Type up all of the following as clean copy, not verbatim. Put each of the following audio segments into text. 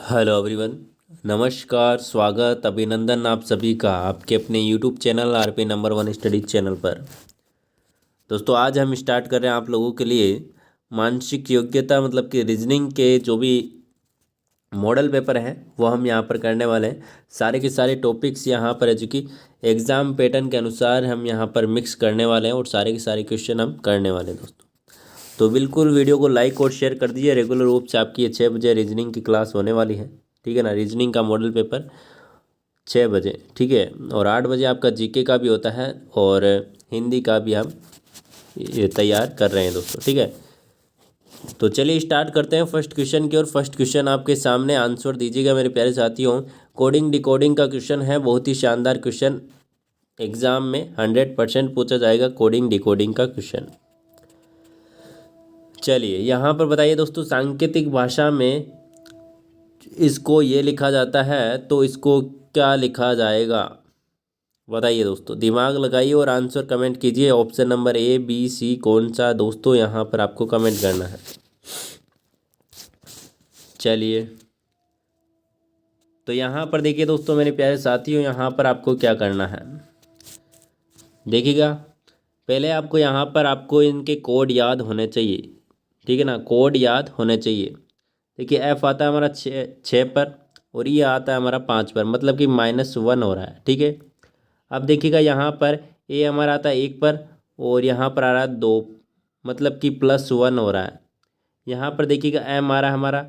Hello everyone. नमस्कार, स्वागत, अभिनंदन आप सभी का आपके अपने YouTube channel RP number one studies channel पर। दोस्तों आज हम स्टार्ट कर रहे हैं आप लोगों के लिए मानसिक योग्यता मतलब कि रीजनिंग के जो भी मॉडल पेपर हैं वो हम यहाँ पर करने वाले हैं। सारे के सारे टॉपिक्स यहाँ पर है जो कि एग्ज़ाम पैटर्न के अनुसार हम यहाँ पर मिक्स करने वाले हैं और सारे के सारे क्वेश्चन हम करने वाले हैं दोस्तों। तो बिल्कुल वीडियो को लाइक और शेयर कर दीजिए। रेगुलर रूप से आपकी 6 बजे रीजनिंग की क्लास होने वाली है, ठीक है ना। रीजनिंग का मॉडल पेपर 6 बजे, ठीक है। और 8 बजे आपका जीके का भी होता है और हिंदी का भी हम ये तैयार कर रहे हैं दोस्तों, ठीक है। तो चलिए स्टार्ट करते हैं फर्स्ट क्वेश्चन की। और फर्स्ट क्वेश्चन आपके सामने, आंसर दीजिएगा मेरे प्यारे साथियों। कोडिंग डिकोडिंग का क्वेश्चन है, बहुत ही शानदार क्वेश्चन, एग्जाम में 100% पूछा जाएगा कोडिंग डिकोडिंग का क्वेश्चन। चलिए यहाँ पर बताइए दोस्तों, सांकेतिक भाषा में इसको ये लिखा जाता है तो इसको क्या लिखा जाएगा, बताइए दोस्तों। दिमाग लगाइए और आंसर कमेंट कीजिए। Option number A B C कौन सा दोस्तों, यहाँ पर आपको कमेंट करना है। चलिए तो यहाँ पर देखिए दोस्तों मेरे प्यारे साथियों, यहाँ पर आपको क्या करना है देखिएगा। पहले आपको यहाँ पर आपको इनके कोड याद होने चाहिए, ठीक है ना। कोड याद होने चाहिए। देखिए एफ आता है हमारा 6 पर और ये आता है हमारा 5 पर, मतलब कि -1 हो रहा है, ठीक है। अब देखिएगा यहाँ पर ए हमारा आता है 1 पर और यहाँ पर आ रहा है 2, मतलब कि +1 हो रहा है। यहाँ पर देखिएगा एम आ रहा है हमारा,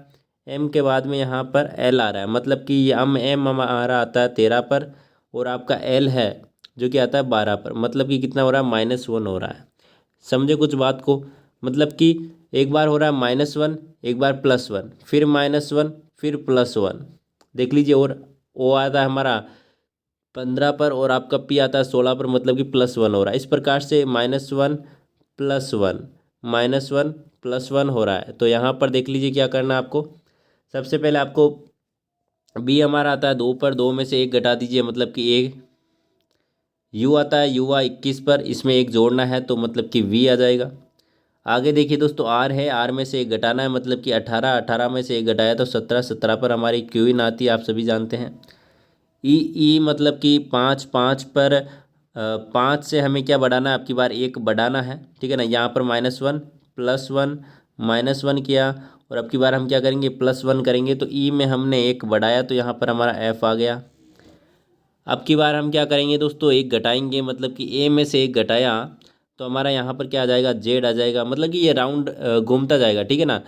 एम के बाद में यहाँ पर एल आ रहा है, मतलब कि हम एम हमारा आता है 13 पर और आपका एल है जो कि आता है 12 पर, मतलब कि कितना हो रहा है, -1 हो रहा है। समझे कुछ बात को, मतलब कि एक बार हो रहा है -1, एक बार +1, फिर -1, फिर +1, देख लीजिए। और ओ आता है हमारा 15 पर और आपका पी आता है 16 पर, मतलब कि +1 हो रहा है। इस प्रकार से -1 +1 -1 +1 हो रहा है। तो यहाँ पर देख लीजिए क्या करना है आपको। सबसे पहले आपको बी हमारा आता है 2 पर, 2 में से 1 घटा दीजिए, मतलब कि एक यू आता है, युवा 21 पर, इसमें एक जोड़ना है तो मतलब कि वी आ जाएगा। आगे देखिए दोस्तों आर है, आर में से एक घटाना है, मतलब कि 18, 18 में से एक घटाया तो 17, 17 पर हमारी क्यू इन आती है, आप सभी जानते हैं। ई ई मतलब कि 5, 5 पर 5 से हमें क्या बढ़ाना है, आपकी बार एक बढ़ाना है, ठीक है ना। यहाँ पर -1 +1 -1 किया और अब की बार हम क्या करेंगे, +1 करेंगे। तो ई में हमने एक बढ़ाया तो यहाँ पर हमारा एफ आ गया। अब की बार हम क्या करेंगे दोस्तों, एक घटाएंगे, मतलब कि ए में से एक घटाया तो हमारा यहाँ पर क्या आ जाएगा, जेड आ जाएगा, मतलब कि ये राउंड घूमता जाएगा, ठीक है ना।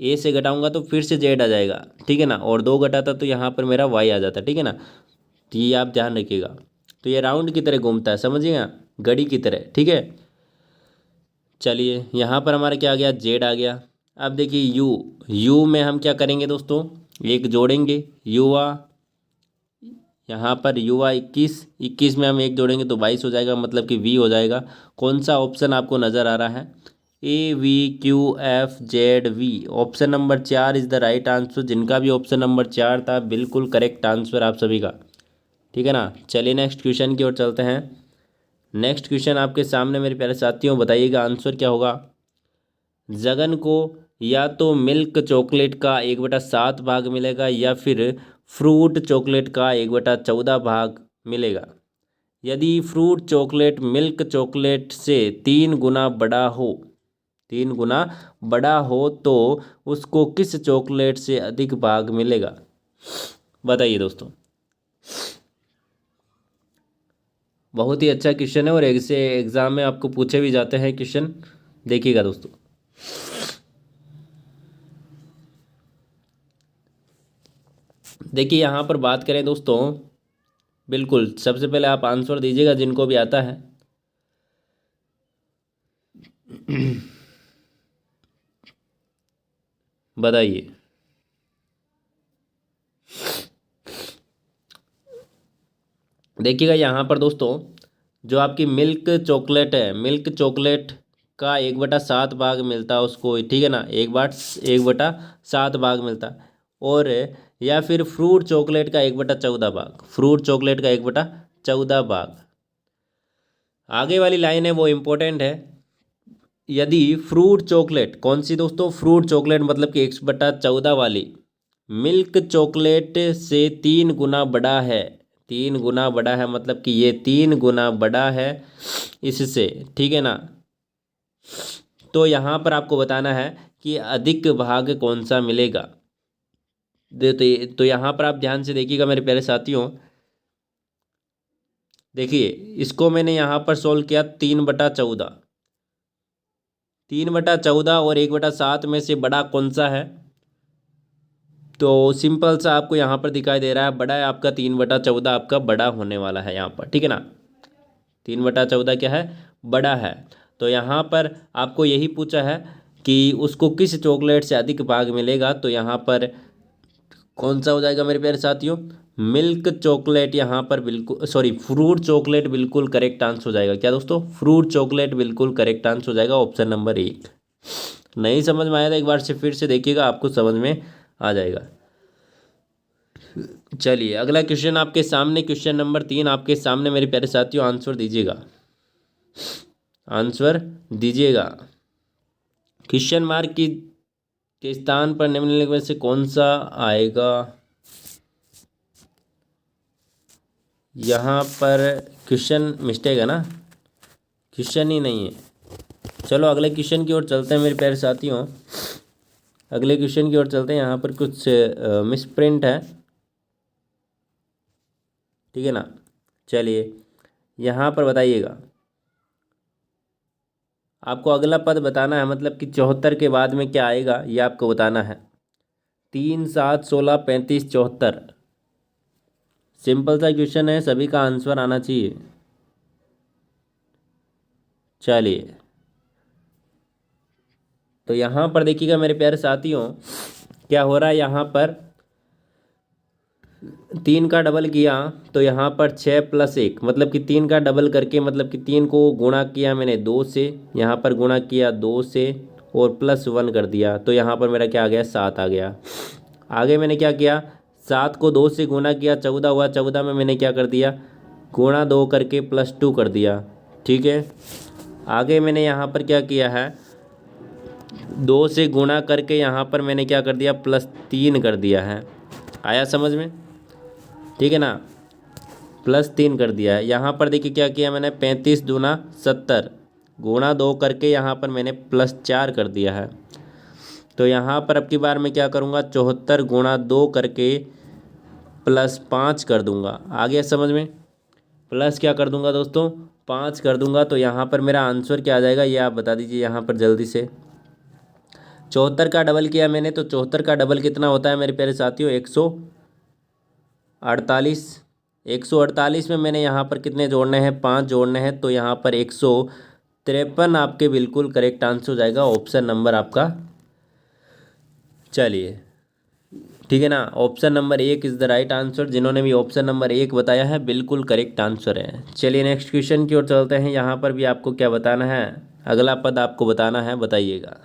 ए से घटाऊंगा तो फिर से जेड आ जाएगा, ठीक है ना। और 2 घटाता तो यहाँ पर मेरा वाई आ जाता, ठीक है ना। तो ये आप ध्यान रखिएगा। तो ये राउंड की तरह घूमता है, समझिएगा, घड़ी की तरह, ठीक है। चलिए यहाँ पर हमारा क्या आ गया, जेड आ गया। अब देखिए यू, यू में हम क्या करेंगे दोस्तों, एक जोड़ेंगे, युवा, यहाँ पर युवा 21, 21 में हम एक जोड़ेंगे तो 22 हो जाएगा, मतलब कि वी हो जाएगा। कौन सा ऑप्शन आपको नज़र आ रहा है, A V Q F Z V. Option number 4 is the right answer. जिनका भी ऑप्शन नंबर 4 था बिल्कुल करेक्ट आंसर आप सभी का, ठीक है ना। चलिए नेक्स्ट क्वेश्चन की ओर चलते हैं। नेक्स्ट क्वेश्चन आपके सामने मेरे प्यारे साथियों, बताइएगा आंसर क्या होगा। जगन को या तो मिल्क चॉकलेट का 1/7 भाग मिलेगा या फिर फ्रूट चॉकलेट का 1/14 भाग मिलेगा। यदि फ्रूट चॉकलेट मिल्क चॉकलेट से 3 गुना बड़ा हो, 3 गुना बड़ा हो तो उसको किस चॉकलेट से अधिक भाग मिलेगा, बताइए दोस्तों। बहुत ही अच्छा क्वेश्चन है और ऐसे एग्जाम में आपको पूछे भी जाते हैं क्वेश्चन, देखिएगा दोस्तों। देखिए यहाँ पर बात करें दोस्तों, बिल्कुल सबसे पहले आप आंसर दीजिएगा जिनको भी आता है। बताइए। देखिएगा यहाँ पर दोस्तों, जो आपकी मिल्क चॉकलेट है, मिल्क चॉकलेट का 1/7 भाग मिलता है उसको, ठीक है ना। 1/7 भाग मिलता है। और या फिर फ्रूट चॉकलेट का 1/14 भाग, फ्रूट चॉकलेट का 1/14 भाग। आगे वाली लाइन है वो इम्पोर्टेंट है। यदि फ्रूट चॉकलेट कौन सी दोस्तों, फ्रूट चॉकलेट मतलब कि 1/14 वाली, मिल्क चॉकलेट से 3 गुना बड़ा है। 3 गुना बड़ा है मतलब कि ये 3 गुना बड़ा है इससे, ठीक है ना। तो यहाँ पर आपको बताना है कि अधिक भाग कौन सा मिलेगा। तो यहाँ पर आप ध्यान से देखिएगा मेरे प्यारे साथियों। देखिए इसको मैंने यहाँ पर सोल्व किया 3/14। 3/14 और 1/7 में से बड़ा कौन सा है। तो सिंपल सा आपको यहाँ पर दिखाई दे रहा है, बड़ा है आपका 3/14 आपका बड़ा होने वाला है यहाँ पर, ठीक है ना। 3/14 क्या है, बड़ा है। तो यहाँ पर आपको यही पूछा है कि उसको किस चॉकलेट से अधिक भाग मिलेगा। तो यहाँ पर कौन सा हो जाएगा मेरे प्यारे साथियों, मिल्क चॉकलेट। यहाँ पर बिल्कुल सॉरी फ्रूट चॉकलेट बिल्कुल करेक्ट आंसर हो जाएगा। क्या दोस्तों, फ्रूट चॉकलेट बिल्कुल करेक्ट आंसर हो जाएगा, ऑप्शन नंबर 1। नहीं समझ में आया था एक बार से फिर से देखिएगा, आपको समझ में आ जाएगा। चलिए अगला क्वेश्चन आपके सामने, क्वेश्चन नंबर 3 आपके सामने मेरे प्यारे साथियों। आंसर दीजिएगा, आंसर दीजिएगा। क्वेश्चन मार्क की के स्थान पर निम्नलिखित में से कौन सा आएगा। यहाँ पर क्वेश्चन मिस्टेक है ना, क्वेश्चन ही नहीं है। चलो अगले क्वेश्चन की ओर चलते हैं मेरे प्यारे साथियों। अगले क्वेश्चन की ओर चलते हैं। यहाँ पर कुछ मिस प्रिंट है, ठीक है ना। चलिए यहाँ पर बताइएगा, आपको अगला पद बताना है, मतलब कि 74 के बाद में क्या आएगा ये आपको बताना है। 3, 7, 16, 35, 74। सिंपल सा क्वेश्चन है, सभी का आंसर आना चाहिए। चलिए तो यहाँ पर देखिएगा मेरे प्यारे साथियों, क्या हो रहा है। यहाँ पर 3 का डबल किया तो यहाँ पर 6+1, मतलब कि 3 का डबल करके, मतलब कि 3 को गुणा किया मैंने 2 से, यहाँ पर गुणा किया 2 से और +1 कर दिया, तो यहाँ पर मेरा क्या आ गया, 7 आ गया। आगे मैंने क्या किया, 7 को 2 से गुणा किया 14 हुआ, 14 में मैंने क्या कर दिया, गुणा 2 करके +2 कर दिया, ठीक है। आगे मैंने यहाँ पर क्या किया है, 2 से गुणा करके यहाँ पर मैंने क्या कर दिया, +3 कर दिया है। आया समझ में, ठीक है ना, +3 कर दिया है। यहाँ पर देखिए क्या किया मैंने, 35 दूना 70 गुणा 2 करके यहाँ पर मैंने +4 कर दिया है। तो यहाँ पर अब की बार मैं क्या करूँगा, 74 गुणा 2 करके +5 कर दूँगा। आ गया समझ में, प्लस क्या कर दूँगा दोस्तों, 5 कर दूँगा। तो यहाँ पर मेरा आंसर क्या आ जाएगा ये आप बता दीजिए यहाँ पर जल्दी से। 74 का डबल किया मैंने, तो 74 का डबल कितना होता है मेरे प्यारे साथियों, 148। 148 में मैंने यहाँ पर कितने जोड़ने हैं, 5 जोड़ने हैं, तो यहाँ पर 153 आपके बिल्कुल करेक्ट आंसर हो जाएगा, ऑप्शन नंबर आपका। चलिए ठीक है ना, option number 1 is the right answer. जिन्होंने भी ऑप्शन नंबर 1 बताया है बिल्कुल करेक्ट आंसर है। चलिए नेक्स्ट क्वेश्चन की ओर चलते हैं। यहाँ पर भी आपको क्या बताना है, अगला पद आपको बताना है, बताइएगा।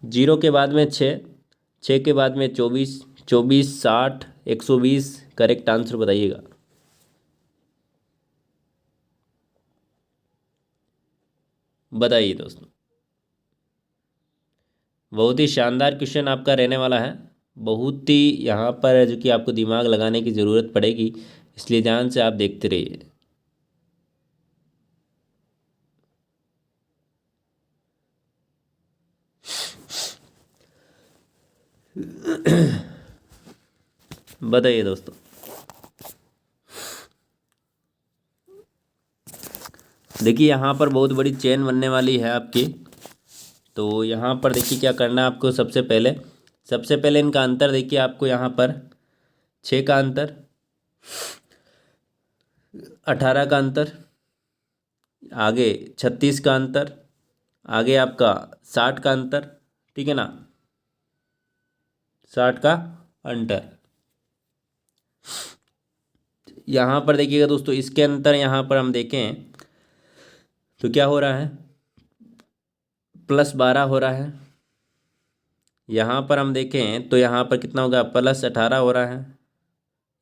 0 के बाद में 6, 6 के बाद में 24, 24, 60, 120, करेक्ट आंसर बताइएगा। बताइए दोस्तों, बहुत ही शानदार क्वेश्चन आपका रहने वाला है। बहुत ही यहाँ पर जो कि आपको दिमाग लगाने की ज़रूरत पड़ेगी, इसलिए ध्यान से आप देखते रहिए। बताइए दोस्तों, देखिए यहाँ पर बहुत बड़ी चेन बनने वाली है आपकी। तो यहाँ पर देखिए क्या करना है आपको, सबसे पहले इनका अंतर देखिए आपको। यहाँ पर 6 का अंतर, 18 का अंतर, आगे 36 का अंतर, आगे आपका 60 का अंतर, ठीक है ना, 60 का अंतर। यहाँ पर देखिएगा दोस्तों, इसके अंतर यहाँ पर हम देखें तो क्या हो रहा है, +12 हो रहा है। यहाँ पर हम देखें तो यहाँ पर कितना होगा, +18 हो रहा है।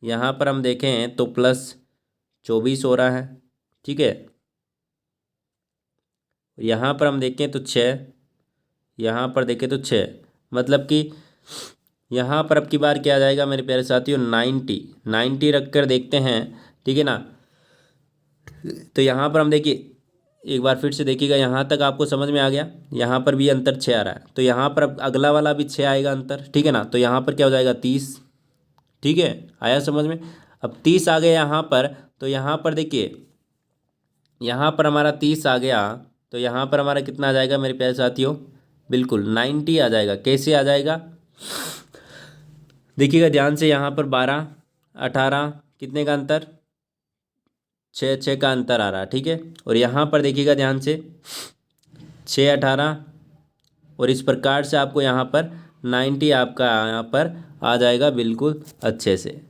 यहाँ पर हम देखें तो +24 हो रहा है, ठीक है। यहाँ पर हम देखें तो 6, यहाँ पर देखें तो 6, मतलब कि यहाँ पर अब की बार क्या आ जाएगा मेरे प्यारे साथियों, 90 रख कर देखते हैं, ठीक है ना। तो यहाँ पर हम देखिए, एक बार फिर से देखिएगा, यहाँ तक आपको समझ में आ गया। यहाँ पर भी अंतर 6 आ रहा है, तो यहाँ पर अब अगला वाला भी 6 आएगा अंतर, ठीक है ना। तो यहाँ पर क्या हो जाएगा, 30, ठीक है, आया समझ में। अब 30 आ गया यहाँ पर, तो यहाँ पर देखिए, यहाँ पर हमारा 30 आ गया, तो यहाँ पर हमारा कितना आ जाएगा मेरे प्यारे साथियों, बिल्कुल 90 आ जाएगा। कैसे आ जाएगा, देखिएगा ध्यान से, यहाँ पर 12 18 कितने का अंतर, 6 का अंतर आ रहा है, ठीक है। और यहाँ पर देखिएगा ध्यान से, 6 18, और इस प्रकार से आपको यहाँ पर 90 आपका यहाँ पर आ जाएगा बिल्कुल अच्छे से।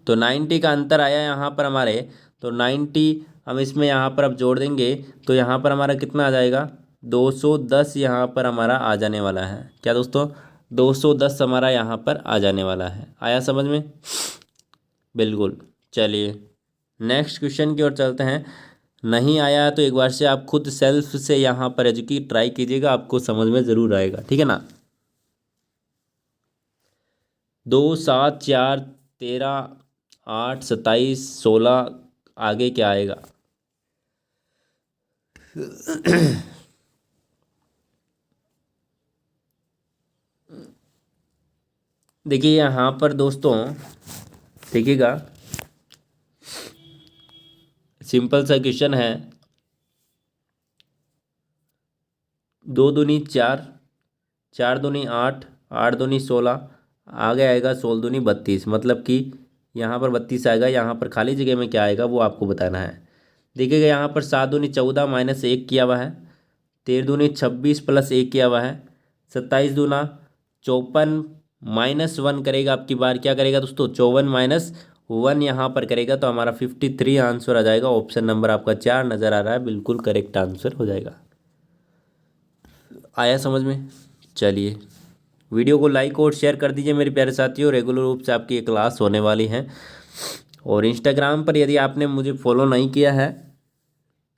तो 90 का अंतर आया यहाँ पर हमारे, तो 90 हम इसमें यहाँ पर अब जोड़ देंगे, तो यहाँ पर हमारा कितना आ जाएगा, 210 यहाँ पर हमारा आ जाने वाला है। क्या दोस्तों, 210 हमारा यहाँ पर आ जाने वाला है। आया समझ में, बिल्कुल। चलिए नेक्स्ट क्वेश्चन की ओर चलते हैं। नहीं आया तो एक बार से आप खुद सेल्फ से यहाँ पर एजुकेट ट्राई कीजिएगा, आपको समझ में ज़रूर आएगा, ठीक है ना। 2 7 4 13 8 27 16, आगे क्या आएगा। देखिए यहाँ पर दोस्तों, देखिएगा, सिंपल सा क्वेश्चन है। 2 दूनी 4, 4 दूनी 8, 8 दूनी 16, आगे आएगा 16 दूनी 32, मतलब कि यहाँ पर 32 आएगा। यहाँ पर खाली जगह में क्या आएगा वो आपको बताना है। देखिएगा यहाँ पर 7 दूनी 14 माइनस 1 किया हुआ है, 13 दूनी 26 प्लस 1 किया हुआ है, 27 दूना 54 माइनस 1 करेगा, आपकी बार क्या करेगा दोस्तों, 54 माइनस 1 यहाँ पर करेगा, तो हमारा 53 आंसर आ जाएगा। ऑप्शन नंबर आपका 4 नज़र आ रहा है, बिल्कुल करेक्ट आंसर हो जाएगा। आया समझ में। चलिए वीडियो को लाइक और शेयर कर दीजिए मेरे प्यारे साथियों। रेगुलर रूप से आपकी ये क्लास होने वाली है, और इंस्टाग्राम पर यदि आपने मुझे फॉलो नहीं किया है,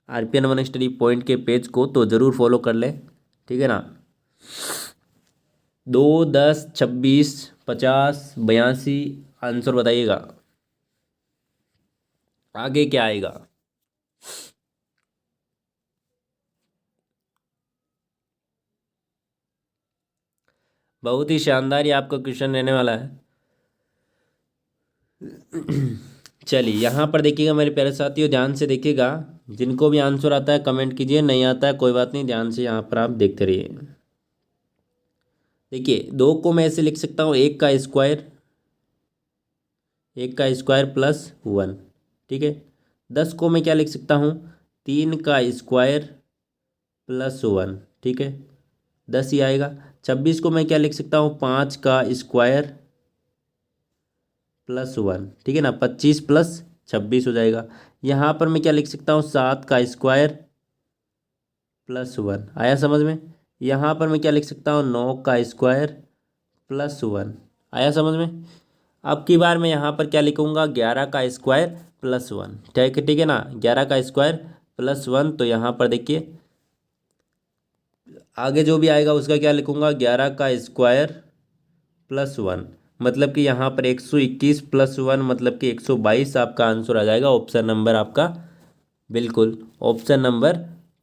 RPN 1 स्टडी पॉइंट के पेज को, तो ज़रूर फॉलो कर ले, ठीक है ना। 2 10 26 50 82 आंसर बताइएगा, आगे क्या आएगा। बहुत ही शानदार ये आपका क्वेश्चन रहने वाला है। चलिए यहाँ पर देखिएगा मेरे प्यारे साथियों, ध्यान से देखिएगा, जिनको भी आंसर आता है कमेंट कीजिए, नहीं आता है कोई बात नहीं, ध्यान से यहाँ पर आप देखते रहिए। देखिए 2 को मैं ऐसे लिख सकता हूँ, 1 का स्क्वायर, 1 का स्क्वायर प्लस 1, ठीक है। 10 को मैं क्या लिख सकता हूँ, 3 का स्क्वायर प्लस 1, ठीक है, 10 ही आएगा। 26 को मैं क्या लिख सकता हूँ, 5 का स्क्वायर प्लस 1, ठीक है ना, 25 प्लस 26 हो जाएगा। यहाँ पर मैं क्या लिख सकता हूँ, 7 का स्क्वायर प्लस 1, आया समझ में। यहाँ पर मैं क्या लिख सकता हूँ, 9 का स्क्वायर प्लस 1, आया समझ में। अब की बार मैं यहाँ पर क्या लिखूँगा, 11 का स्क्वायर प्लस 1, ठीक है ना, 11 का स्क्वायर प्लस 1। तो यहाँ पर देखिए आगे जो भी आएगा उसका क्या लिखूँगा, 11 का स्क्वायर प्लस 1, मतलब कि यहाँ पर 121 प्लस 1 मतलब कि 122 आपका आंसर आ जाएगा। ऑप्शन नंबर आपका बिल्कुल, ऑप्शन नंबर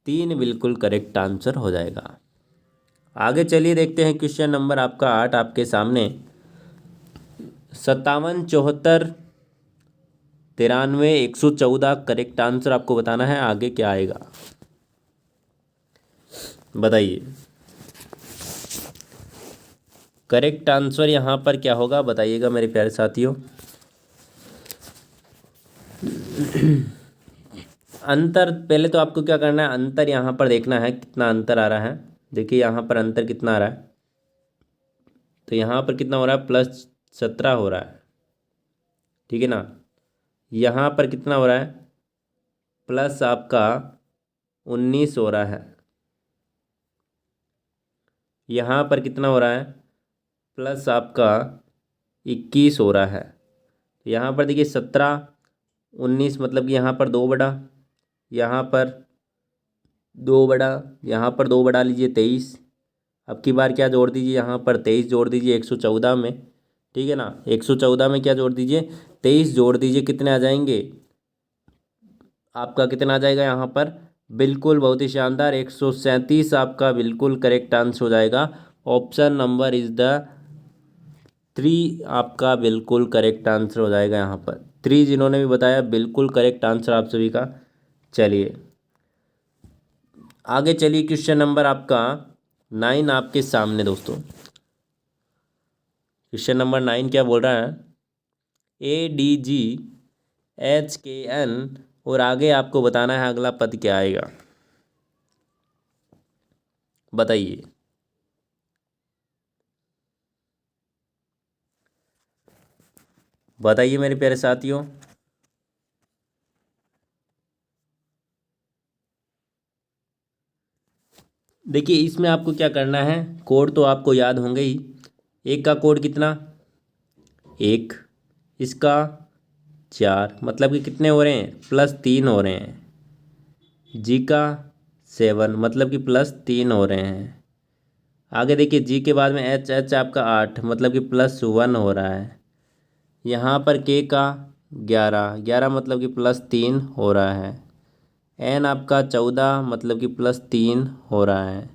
3 बिल्कुल करेक्ट आंसर हो जाएगा। आगे चलिए देखते हैं क्वेश्चन नंबर आपका 8 आपके सामने। 57 74 93 114 करेक्ट आंसर आपको बताना है, आगे क्या आएगा बताइए। करेक्ट आंसर यहाँ पर क्या होगा बताइएगा मेरे प्यारे साथियों। अंतर पहले तो आपको क्या करना है, अंतर यहाँ पर देखना है कितना अंतर आ रहा है। देखिए यहाँ पर अंतर कितना आ रहा है, तो यहाँ पर कितना हो रहा है, +17 हो रहा है, ठीक है ना। यहाँ पर कितना हो रहा है, प्लस आपका 19 हो रहा है। यहाँ पर कितना हो रहा है, प्लस आपका 21 हो रहा है। यहाँ पर देखिए 17 19 मतलब कि यहाँ पर 2 बड़ा, यहाँ पर 2 बड़ा, यहाँ पर 2 बढ़ा लीजिए 23, अब की बार क्या जोड़ दीजिए, यहाँ पर 23 जोड़ दीजिए 114 में, ठीक है ना। 114 में क्या जोड़ दीजिए, 23 जोड़ दीजिए, कितने आ जाएंगे आपका, कितना आ जाएगा यहाँ पर, बिल्कुल बहुत ही शानदार 137 आपका बिल्कुल करेक्ट आंसर हो जाएगा। ऑप्शन नंबर इज द 3 आपका बिल्कुल करेक्ट आंसर हो जाएगा यहाँ पर। 3 जिन्होंने भी बताया बिल्कुल करेक्ट आंसर आप सभी का। चलिए आगे चलिए, क्वेश्चन नंबर आपका 9 आपके सामने दोस्तों। क्वेश्चन नंबर 9 क्या बोल रहा है, ADGHKN, और आगे आपको बताना है अगला पद क्या आएगा, बताइए। बताइए मेरे प्यारे साथियों। देखिए इसमें आपको क्या करना है, कोड तो आपको याद होंगे ही। एक का कोड कितना, एक, इसका 4, मतलब कि कितने हो रहे हैं, +3 हो रहे हैं। जी का 7, मतलब कि +3 हो रहे हैं। आगे देखिए जी के बाद में एच, एच आपका 8, मतलब कि +1 हो रहा है। यहाँ पर के का 11, 11 मतलब कि +3 हो रहा है। एन आपका 14, मतलब कि +3 हो रहा है।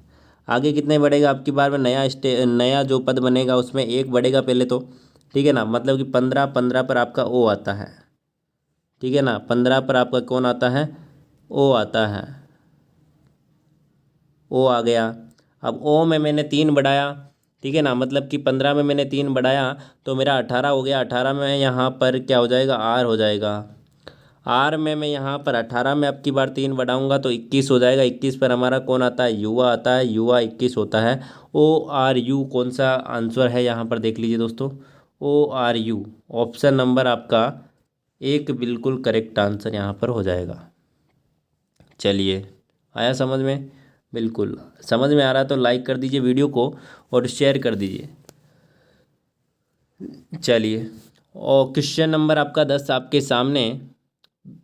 आगे कितने बढ़ेगा, आपकी बार में नया जो पद बनेगा उसमें एक बढ़ेगा पहले तो, ठीक है ना, मतलब कि 15, 15 पर आपका ओ आता है, ठीक है ना। 15 पर आपका कौन आता है, ओ आता है, ओ आ गया। अब ओ में मैंने 3 बढ़ाया, ठीक है ना, मतलब कि 15 में मैंने 3 बढ़ाया तो मेरा 18 हो गया। 18 में यहाँ पर क्या हो जाएगा, आर हो जाएगा। आर में मैं यहाँ पर 18 में अब की बार 3 बढ़ाऊंगा तो 21 हो जाएगा। 21 पर हमारा कौन आता है, युवा आता है, युवा 21 होता है। ORU कौन सा आंसर है यहाँ पर देख लीजिए दोस्तों, ORU ऑप्शन नंबर आपका एक बिल्कुल करेक्ट आंसर यहाँ पर हो जाएगा। चलिए आया समझ में, बिल्कुल समझ में आ रहा है तो लाइक कर दीजिए वीडियो को और शेयर कर दीजिए। चलिए, और क्वेश्चन नंबर आपका 10 आपके सामने,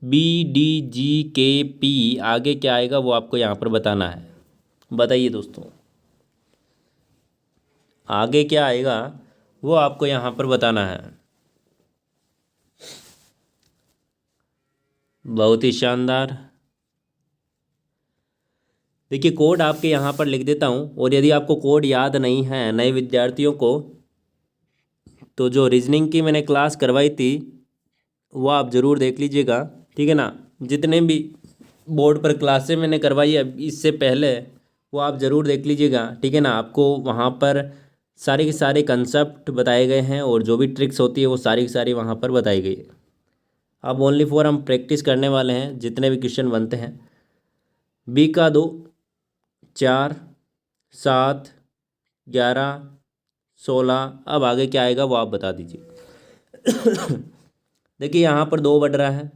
BDGKP, आगे क्या आएगा वो आपको यहाँ पर बताना है। बताइए दोस्तों, आगे क्या आएगा वो आपको यहाँ पर बताना है। बहुत ही शानदार। देखिए कोड आपके यहाँ पर लिख देता हूँ, और यदि आपको कोड याद नहीं है नए विद्यार्थियों को, तो जो रीजनिंग की मैंने क्लास करवाई थी वो आप ज़रूर देख लीजिएगा, ठीक है ना। जितने भी बोर्ड पर क्लासें मैंने करवाई है इससे पहले, वो आप ज़रूर देख लीजिएगा, ठीक है ना। आपको वहाँ पर सारे के सारे कंसेप्ट बताए गए हैं, और जो भी ट्रिक्स होती है वो सारी की सारी वहाँ पर बताई गई है। अब ओनली फॉर हम प्रैक्टिस करने वाले हैं जितने भी क्वेश्चन बनते हैं। बी का 2, 4, 7, 11, 16, अब आगे क्या आएगा वो आप बता दीजिए। देखिए यहाँ पर 2 बढ़ रहा है,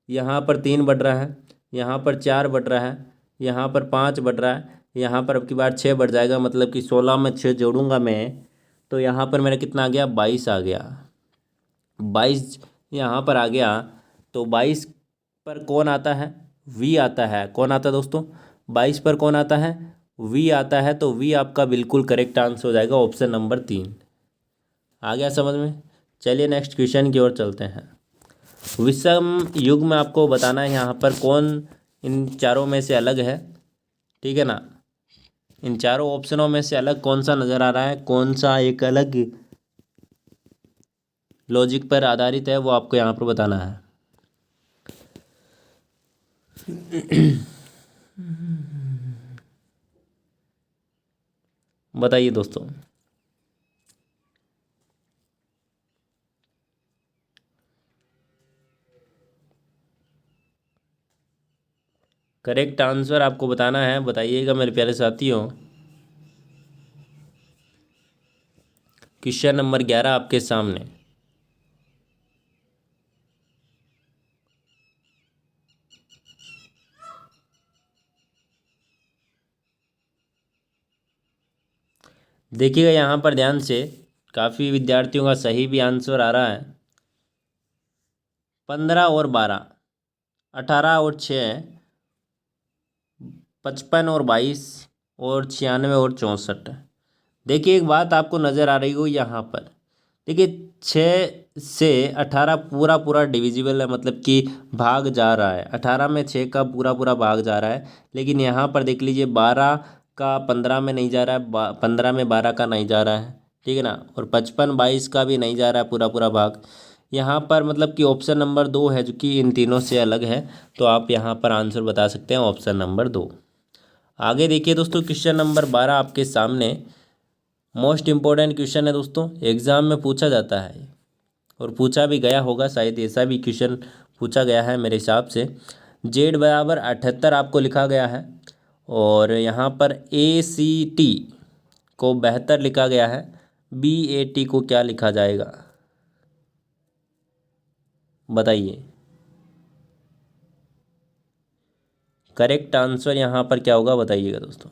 यहाँ पर 3 बढ़ रहा है, यहाँ पर 4 बढ़ रहा है, यहाँ पर 5 बढ़ रहा है, यहाँ पर अब की बार 6 बढ़ जाएगा, मतलब कि 16 में 6 जोड़ूंगा मैं तो यहाँ पर मेरा कितना आ गया, 22 आ गया। 22 यहाँ पर आ गया, तो 22 पर कौन आता है, वी आता है। कौन आता है दोस्तों, 22 पर कौन आता है, वी आता है। तो वी आपका बिल्कुल करेक्ट आंसर हो जाएगा, ऑप्शन नंबर 3। आ गया समझ में। चलिए नेक्स्ट क्वेश्चन की ओर चलते हैं। विषम युग में आपको बताना है यहाँ पर कौन इन चारों में से अलग है, ठीक है ना। इन चारों ऑप्शनों में से अलग कौन सा नज़र आ रहा है, कौन सा एक अलग लॉजिक पर आधारित है वो आपको यहाँ पर बताना है। बताइए दोस्तों। करेक्ट आंसर आपको बताना है, बताइएगा मेरे प्यारे साथियों। क्वेश्चन नंबर 11 आपके सामने। देखिएगा यहाँ पर ध्यान से, काफ़ी विद्यार्थियों का सही भी आंसर आ रहा है। 15 और 12, 18 और 6, 55 और 22, और 96 और 64। देखिए एक बात आपको नज़र आ रही हो यहाँ पर, देखिए 6 से 18 पूरा पूरा डिविजिबल है, मतलब कि भाग जा रहा है। 18 में 6 का पूरा पूरा भाग जा रहा है, लेकिन यहाँ पर देख लीजिए 12 का 15 में नहीं जा रहा है, 15 में 12 का नहीं जा रहा है, ठीक है ना। और 55 22 का भी नहीं जा रहा है पूरा पूरा भाग। यहाँ पर मतलब कि ऑप्शन नंबर 2 है जो कि इन तीनों से अलग है, तो आप यहाँ पर आंसर बता सकते हैं ऑप्शन नंबर 2। आगे देखिए दोस्तों, क्वेश्चन नंबर 12 आपके सामने मोस्ट इम्पोर्टेंट क्वेश्चन है दोस्तों, एग्ज़ाम में पूछा जाता है और पूछा भी गया होगा, शायद ऐसा भी क्वेश्चन पूछा गया है मेरे हिसाब से। जेड बराबर 78 आपको लिखा गया है, और यहाँ पर ACT को 72 लिखा गया है, BAT को क्या लिखा जाएगा बताइए। करेक्ट आंसर यहाँ पर क्या होगा बताइएगा दोस्तों।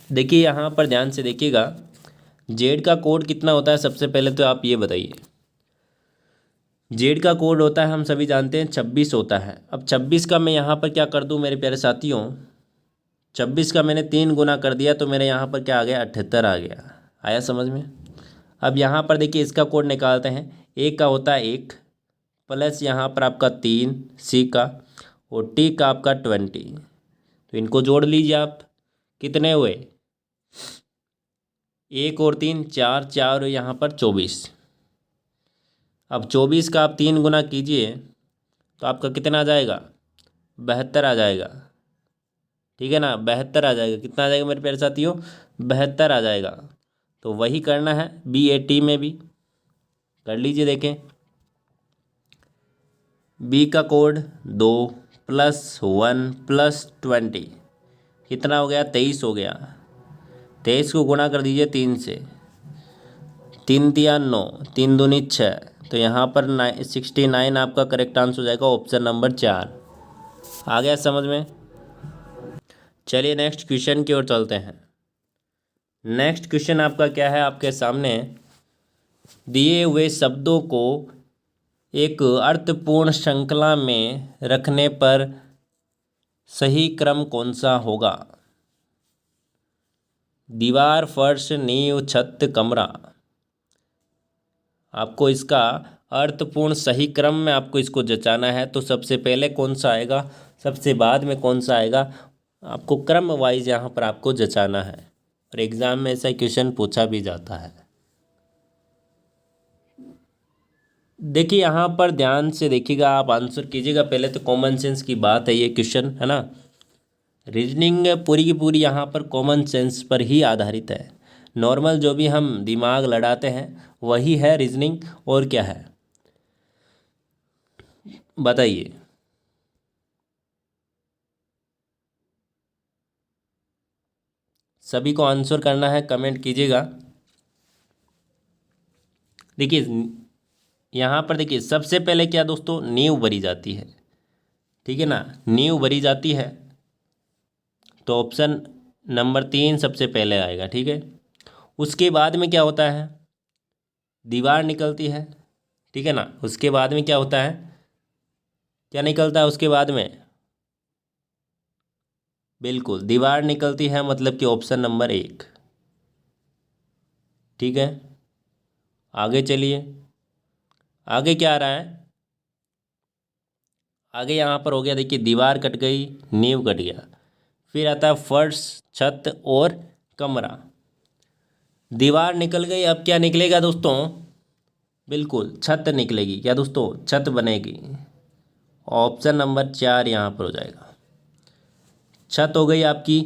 देखिए यहाँ पर ध्यान से देखिएगा, जेड का कोड कितना होता है सबसे पहले तो आप ये बताइए। जेड का कोड होता है, हम सभी जानते हैं 26 होता है। अब 26 का मैं यहाँ पर क्या कर दूँ मेरे प्यारे साथियों, 26 का मैंने 3 गुना कर दिया तो मेरे यहाँ पर क्या आ गया, 78 आ गया। आया समझ में। अब यहाँ पर देखिए इसका कोड निकालते हैं। ए का होता है 1 प्लस यहाँ पर आपका 3 सी का, और टी का आपका 20, तो इनको जोड़ लीजिए आप। कितने हुए, 1 और 3 4, 4 और यहाँ पर 24। अब 24 का आप 3 गुना कीजिए तो आपका कितना आ जाएगा, 72 आ जाएगा, ठीक है ना। 72 आ जाएगा, कितना आ जाएगा मेरे प्यारे साथियों, 72 आ जाएगा। तो वही करना है BAT में भी, कर लीजिए देखें। बी का कोड 2 + 1 + 20 कितना हो गया, 23 हो गया। 23 को गुणा कर दीजिए 3 से, 3 तिया 9, 3 दूनी 6, तो यहाँ पर 69 आपका करेक्ट आंसर हो जाएगा ऑप्शन नंबर 4। आ गया समझ में। चलिए नेक्स्ट क्वेश्चन की ओर चलते हैं। नेक्स्ट क्वेश्चन आपका क्या है, आपके सामने दिए हुए शब्दों को एक अर्थपूर्ण श्रृंखला में रखने पर सही क्रम कौन सा होगा। दीवार, फर्श, नींव, छत, कमरा। आपको इसका अर्थपूर्ण सही क्रम में आपको इसको जचाना है, तो सबसे पहले कौन सा आएगा, सबसे बाद में कौन सा आएगा, आपको क्रम वाइज यहाँ पर आपको जचाना है। और एग्ज़ाम में ऐसा क्वेश्चन पूछा भी जाता है। देखिए यहाँ पर ध्यान से देखिएगा, आप आंसर कीजिएगा। पहले तो कॉमन सेंस की बात है, ये क्वेश्चन है ना। रीजनिंग पूरी की पूरी यहाँ पर कॉमन सेंस पर ही आधारित है। नॉर्मल जो भी हम दिमाग लड़ाते हैं वही है रीजनिंग, और क्या है बताइए। सभी को आंसर करना है, कमेंट कीजिएगा। देखिए यहाँ पर देखिए सबसे पहले क्या दोस्तों, नींव भरी जाती है, ठीक है ना। नींव भरी जाती है तो ऑप्शन नंबर 3 सबसे पहले आएगा, ठीक है। उसके बाद में क्या होता है, दीवार निकलती है, ठीक है ना। उसके बाद में क्या होता है, क्या निकलता है उसके बाद में, बिल्कुल दीवार निकलती है, मतलब कि ऑप्शन नंबर 1, ठीक है। आगे चलिए, आगे क्या आ रहा है, आगे यहाँ पर हो गया देखिए दीवार कट गई, नींव कट गया, फिर आता है फर्श, छत और कमरा। दीवार निकल गई, अब क्या निकलेगा दोस्तों, बिल्कुल छत निकलेगी। क्या दोस्तों, छत बनेगी। ऑप्शन नंबर 4 यहाँ पर हो जाएगा, छत हो गई आपकी।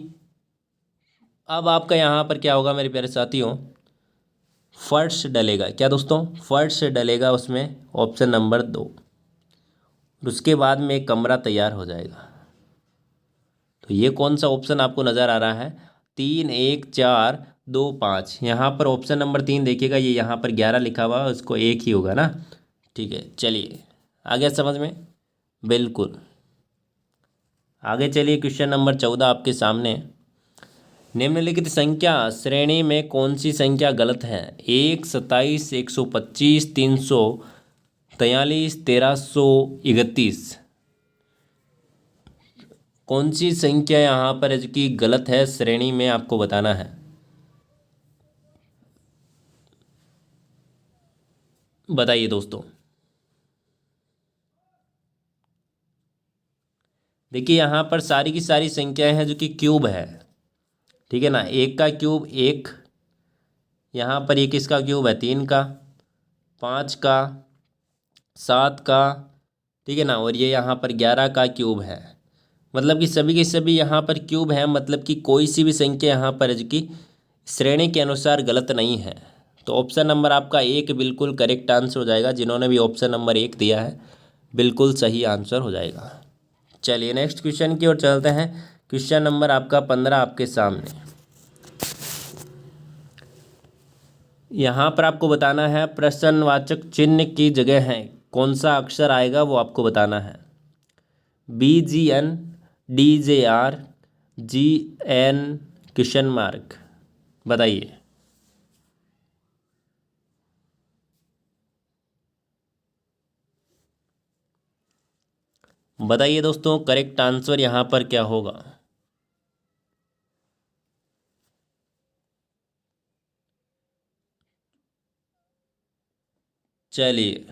अब आपका यहाँ पर क्या होगा मेरे प्यारे साथियों, फर्श डलेगा। क्या दोस्तों, फर्श डलेगा उसमें, ऑप्शन नंबर 2। उसके बाद में एक कमरा तैयार हो जाएगा। तो ये कौन सा ऑप्शन आपको नज़र आ रहा है, 3 1 4 2 5। यहाँ पर ऑप्शन नंबर 3 देखिएगा, ये यहाँ पर 11 लिखा हुआ है, उसको 1 ही होगा ना, ठीक है। चलिए आ गया समझ में, बिल्कुल। आगे चलिए, क्वेश्चन नंबर 14 आपके सामने। निम्नलिखित संख्या श्रेणी में कौन सी संख्या गलत है, 1 27 125 343 1331। कौन सी संख्या यहाँ पर है जो कि गलत है श्रेणी में, आपको बताना है। बताइए दोस्तों। देखिए यहाँ पर सारी की सारी संख्याएं हैं जो कि क्यूब है, ठीक है ना। एक का क्यूब एक, यहाँ पर ये किसका क्यूब है, तीन का, पाँच का, सात का, ठीक है ना, और ये यहाँ पर 11 का क्यूब है। मतलब कि सभी के सभी यहाँ पर क्यूब है, मतलब कि कोई सी भी संख्या यहाँ पर है जो कि श्रेणी के अनुसार गलत नहीं है। तो ऑप्शन नंबर आपका एक बिल्कुल करेक्ट आंसर हो जाएगा। जिन्होंने भी ऑप्शन नंबर एक दिया है बिल्कुल सही आंसर हो जाएगा। चलिए नेक्स्ट क्वेश्चन की ओर चलते हैं। क्वेश्चन नंबर आपका 15 आपके सामने। यहाँ पर आपको बताना है प्रश्नवाचक चिन्ह की जगह है कौन सा अक्षर आएगा, वो आपको बताना है। BGN, DJR, GN question mark, बताइए। बताइए दोस्तों करेक्ट आंसर यहाँ पर क्या होगा। चलिए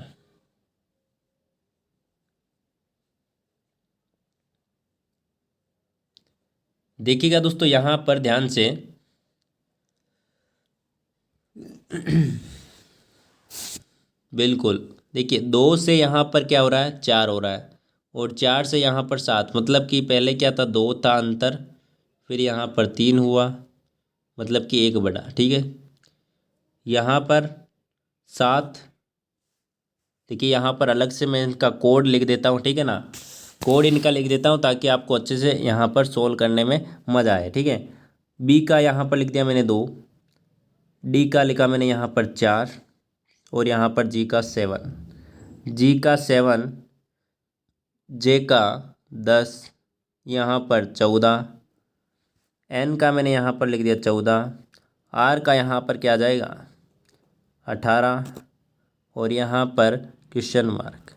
देखिएगा दोस्तों यहाँ पर ध्यान से। बिल्कुल। देखिए दो से यहाँ पर क्या हो रहा है, चार हो रहा है, और चार से यहाँ पर सात, मतलब कि पहले क्या था, दो था अंतर, फिर यहाँ पर तीन हुआ, मतलब कि एक बढ़ा, ठीक है। यहाँ पर सात, देखिए यहाँ पर अलग से मैं इनका कोड लिख देता हूँ, ठीक है ना। कोड इनका लिख देता हूँ ताकि आपको अच्छे से यहाँ पर सोल्व करने में मज़ा आए, ठीक है। बी का यहाँ पर लिख दिया मैंने दो, डी का लिखा मैंने यहाँ पर चार, और यहाँ पर जी का सेवन, जी का सेवन, जे का 10, यहाँ पर 14, एन का मैंने यहाँ पर लिख दिया 14, आर का यहाँ पर क्या आ जाएगा 18, और यहाँ पर क्वेश्चन मार्क,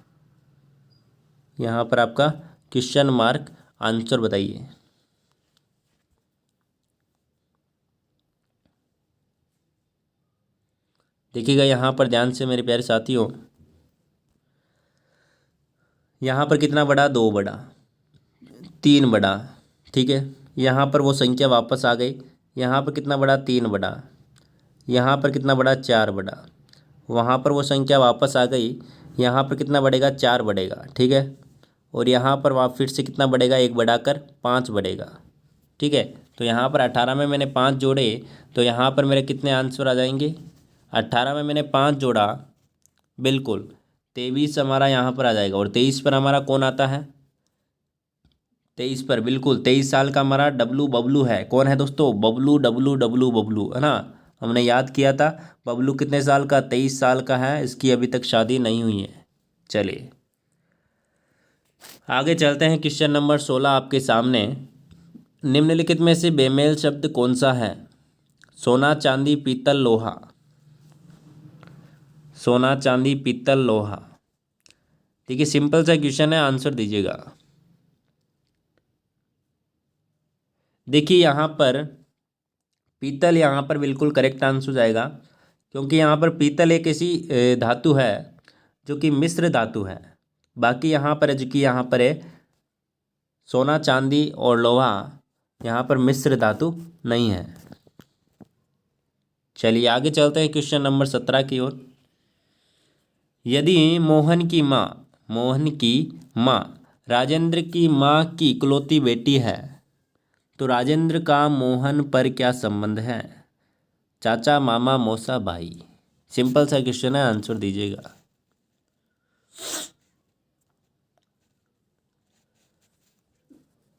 यहाँ पर आपका क्वेश्चन मार्क। आंसर बताइए। देखिएगा यहाँ पर ध्यान से मेरे प्यारे साथियों, यहाँ पर कितना बड़ा, दो बड़ा, तीन बड़ा, ठीक है। यहाँ पर वो संख्या वापस आ गई। यहाँ पर कितना बड़ा, तीन बड़ा, यहाँ पर कितना बड़ा, चार बड़ा, वहाँ पर वो संख्या वापस आ गई। यहाँ पर कितना बढ़ेगा, चार बढ़ेगा, ठीक है। और यहाँ पर वहाँ फिर से कितना बढ़ेगा, एक बढ़ाकर पाँच बढ़ेगा, ठीक है। तो यहाँ पर 18 में मैंने पाँच जोड़े, तो यहाँ पर मेरे कितने आंसर आ जाएंगे, 18 में मैंने पाँच जोड़ा, बिल्कुल 23 हमारा यहाँ पर आ जाएगा। और 23 पर हमारा कौन आता है, 23 पर बिल्कुल 23 साल का हमारा डब्लू बबलू है। कौन है दोस्तों, बबलू, डब्लू डब्लू बबलू, है ना। हमने याद किया था। बबलू कितने साल का, 23 साल का है। इसकी अभी तक शादी नहीं हुई है। चलिए आगे चलते हैं। क्वेश्चन नंबर 16 आपके सामने। निम्नलिखित में से बेमेल शब्द कौन सा है। सोना, चांदी, पीतल, लोहा। सोना, चांदी, पीतल, लोहा। ठीक है, सिंपल सा क्वेश्चन है, आंसर दीजिएगा। देखिए यहाँ पर पीतल यहाँ पर बिल्कुल करेक्ट आंसर हो जाएगा, क्योंकि यहाँ पर पीतल एक ऐसी धातु है जो कि मिश्र धातु है। बाकी यहाँ पर है जो कि यहाँ पर है सोना, चांदी और लोहा, यहाँ पर मिश्र धातु नहीं है। चलिए आगे चलते हैं क्वेश्चन नंबर 17 की ओर। यदि मोहन की माँ राजेंद्र की माँ की इकलौती बेटी है तो राजेंद्र का मोहन पर क्या संबंध है। चाचा, मामा, मौसा, भाई। सिंपल सा क्वेश्चन है, आंसर दीजिएगा।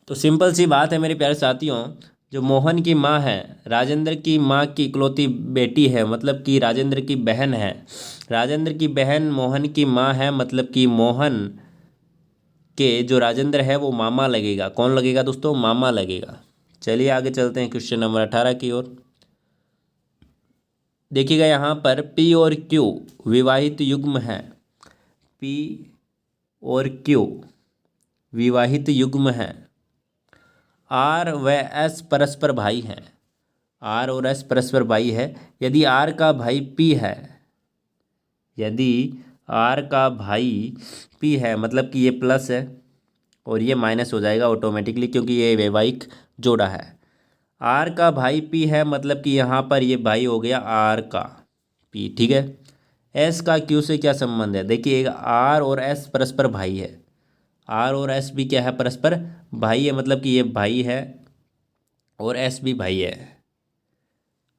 तो सिंपल सी बात है मेरे प्यारे साथियों, जो मोहन की माँ है राजेंद्र की माँ की इकलौती बेटी है, मतलब कि राजेंद्र की बहन है। राजेंद्र की बहन मोहन की माँ है, मतलब कि मोहन के जो राजेंद्र है वो मामा लगेगा। कौन लगेगा दोस्तों, मामा लगेगा। चलिए आगे चलते हैं क्वेश्चन नंबर 18 की ओर। देखिएगा यहाँ पर पी और क्यू विवाहित युग्म है। पी और क्यू विवाहित युग्म है। आर व एस परस्पर भाई हैं, आर और एस परस्पर भाई है, यदि आर का भाई पी है, यदि आर का भाई पी है मतलब कि ये प्लस है और ये माइनस हो जाएगा ऑटोमेटिकली क्योंकि ये वैवाहिक जोड़ा है। आर का भाई पी है मतलब कि यहाँ पर ये भाई हो गया आर का पी, ठीक है। एस का क्यू से क्या संबंध है, देखिए आर और एस परस्पर भाई है, आर और एस भी क्या है, परस्पर भाई है, मतलब कि ये भाई है और एस भी भाई है।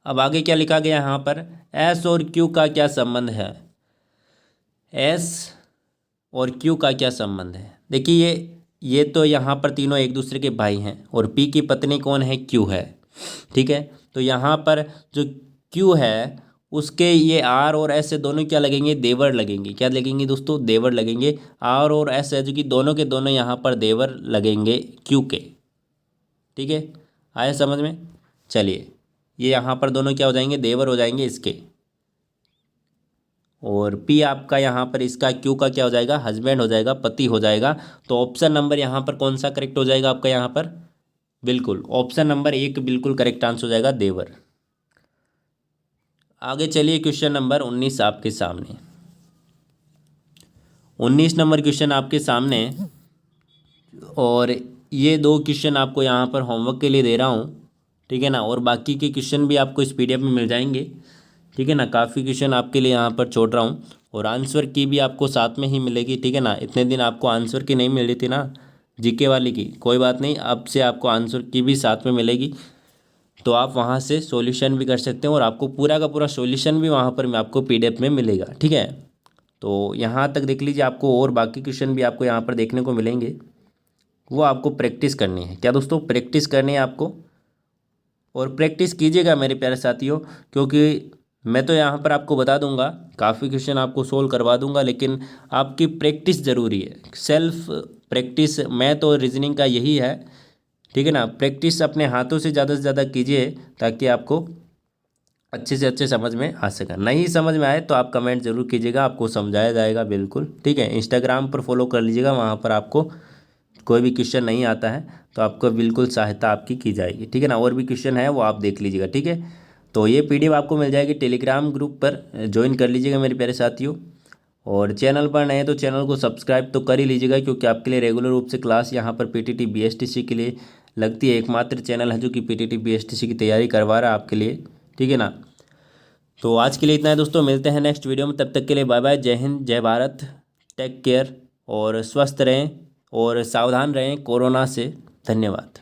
अब आगे क्या लिखा गया यहाँ पर, एस और क्यू का क्या संबंध है, एस और क्यू का क्या संबंध है, देखिए ये तो यहाँ पर तीनों एक दूसरे के भाई हैं और पी की पत्नी कौन है, क्यू है, ठीक है। तो यहाँ पर जो क्यू है उसके ये आर और एस से दोनों क्या लगेंगे, देवर लगेंगे, क्या लगेंगे दोस्तों, देवर लगेंगे। आर और एस है जो कि दोनों के दोनों यहाँ पर देवर लगेंगे क्यू के, ठीक है, आया समझ में। चलिए ये यहाँ पर दोनों क्या हो जाएंगे, देवर हो जाएंगे इसके, और पी आपका यहाँ पर इसका क्यू का क्या हो जाएगा, हस्बैंड हो जाएगा, पति हो जाएगा। तो ऑप्शन नंबर यहाँ पर कौन सा करेक्ट हो जाएगा आपका, यहाँ पर बिल्कुल ऑप्शन नंबर 1 बिल्कुल करेक्ट आंसर हो जाएगा, देवर। आगे चलिए क्वेश्चन नंबर 19 आपके सामने, 19 नंबर क्वेश्चन आपके सामने, और ये 2 क्वेश्चन आपको यहाँ पर होमवर्क के लिए दे रहा हूँ, ठीक है ना, और बाकी के क्वेश्चन भी आपको इस पीडीएफ में मिल जाएंगे, ठीक है ना। काफ़ी क्वेश्चन आपके लिए यहाँ पर छोड़ रहा हूँ और आंसर की भी आपको साथ में ही मिलेगी, ठीक है ना। इतने दिन आपको आंसर की नहीं मिल रही थी ना, जीके वाली की, कोई बात नहीं, अब से आपको आंसर की भी साथ में मिलेगी, तो आप वहाँ से सॉल्यूशन भी कर सकते हैं और आपको पूरा का पूरा सॉल्यूशन भी वहाँ पर आपको पीडीएफ में मिलेगा, ठीक है। तो यहाँ तक देख लीजिए, आपको और बाकी क्वेश्चन भी आपको यहाँ पर देखने को मिलेंगे, वो आपको प्रैक्टिस करनी है, क्या दोस्तों, प्रैक्टिस करनी है आपको, और प्रैक्टिस कीजिएगा मेरे प्यारे साथियों, क्योंकि मैं तो यहाँ पर आपको बता दूंगा, काफ़ी क्वेश्चन आपको सोल्व करवा दूंगा, लेकिन आपकी प्रैक्टिस ज़रूरी है, सेल्फ प्रैक्टिस। मैं तो रीजनिंग का यही है, ठीक है ना, प्रैक्टिस अपने हाथों से ज़्यादा कीजिए ताकि आपको अच्छे से अच्छे समझ में आ सके। नहीं समझ में आए तो आप कमेंट ज़रूर कीजिएगा, आपको समझाया जाएगा बिल्कुल, ठीक है। इंस्टाग्राम पर फॉलो कर लीजिएगा, वहाँ पर आपको कोई भी क्वेश्चन नहीं आता है तो आपको बिल्कुल सहायता आपकी की जाएगी, ठीक है ना। और भी क्वेश्चन है वो आप देख लीजिएगा, ठीक है। तो ये पीडीएफ आपको मिल जाएगी टेलीग्राम ग्रुप पर, ज्वाइन कर लीजिएगा मेरे प्यारे साथियों। और चैनल पर नए तो चैनल को सब्सक्राइब तो कर ही लीजिएगा, क्योंकि आपके लिए रेगुलर रूप से क्लास यहाँ पर पीटीटी बीएसटीसी के लिए लगती है, एकमात्र चैनल है जो कि पीटीटी बीएसटीसी की तैयारी करवा रहा है आपके लिए, ठीक है ना। तो आज के लिए इतना है दोस्तों, मिलते हैं नेक्स्ट वीडियो में, तब तक के लिए बाय बाय, जय हिंद, जय भारत, टेक केयर, और स्वस्थ रहें और सावधान रहें कोरोना से। धन्यवाद।